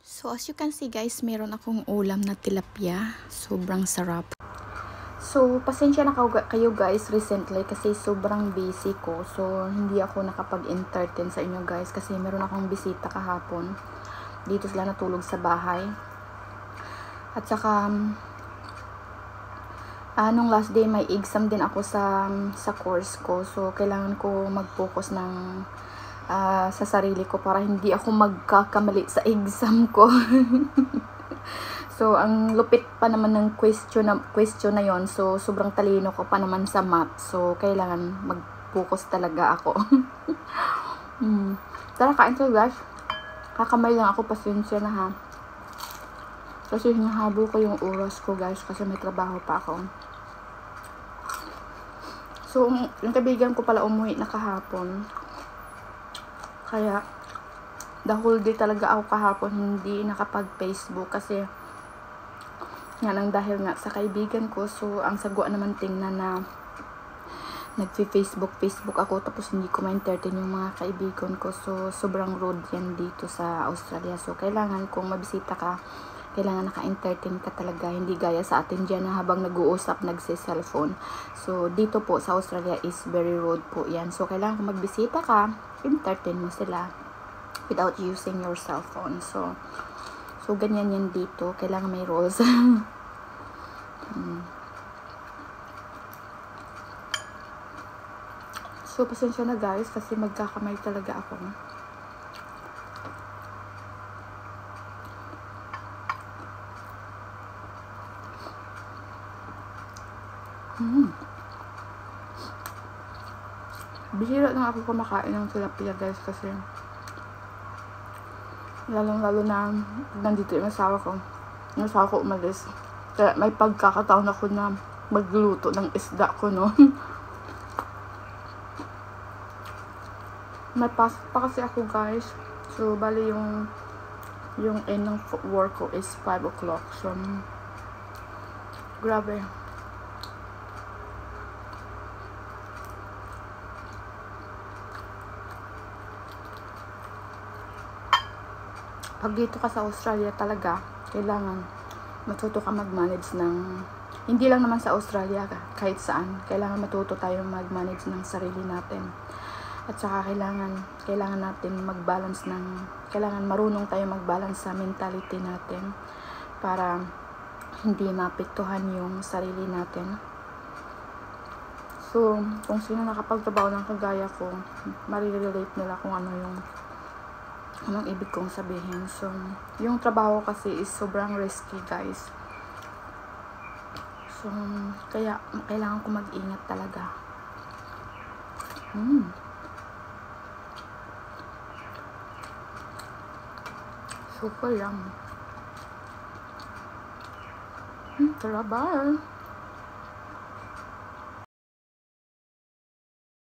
So as you can see guys, meron akong ulam na tilapia. Sobrang sarap. So pasensya na kayo guys recently kasi sobrang busy ko. So hindi ako nakapag-entertain sa inyo guys kasi meron akong bisita kahapon. Dito sila natulog sa bahay. At saka nung last day may exam din ako sa course ko. So kailangan ko mag-focus ng sa sarili ko para hindi ako magkakamali sa exam ko. So ang lupit pa naman ng question na yon. So sobrang talino ko pa naman sa math. So kailangan mag-focus talaga ako. Tara, kain tayo guys. Kakamay lang ako, pasensya na ha. Kasi hinahabol ko yung oras ko guys kasi may trabaho pa ako. So yung kaibigan ko pala umuwi na kahapon. Kaya the whole day talaga ako kahapon hindi nakapag-Facebook kasi nga nang dahil nga sa kaibigan ko. So ang sagwa naman tingnan na nagfi-Facebook ako tapos hindi ko ma-entertain yung mga kaibigan ko. So sobrang rude yan dito sa Australia. So kailangan kung mabisita ka, kailangan naka-entertain ka talaga, hindi gaya sa atin dyan na habang nag-uusap nagsi-cellphone. So dito po sa Australia is very rude po yan. So kailangan kung magbisita ka, entertain mo sila without using your cellphone. So ganyan yan dito, kailangan may rules. So pasensya na guys kasi magkakamay talaga ako. Bihira na ako kumakain ng tilapia guys kasi lalong-lalo na nandito yung asawa ko. Yung asawa ko umalis. Kaya may pagkakataon ako na magluto ng isda ko, no? May pasok pa kasi ako guys. So bali yung end ng work ko is 5 o'clock. So grabe. Pag dito ka sa Australia talaga, kailangan matuto ka mag-manage ng, hindi lang naman sa Australia, kahit saan, kailangan matuto tayong mag-manage ng sarili natin. At saka kailangan natin mag-balance kailangan marunong tayo mag-balance sa mentality natin para hindi maapektuhan yung sarili natin. So, kung sino nakapagtrabaho ng kagaya ko, marirelate nila kung anong ibig kong sabihin. So, yung trabaho kasi is sobrang risky guys. So, kaya kailangan ko mag-ingat talaga. Super yum. Tara, bye!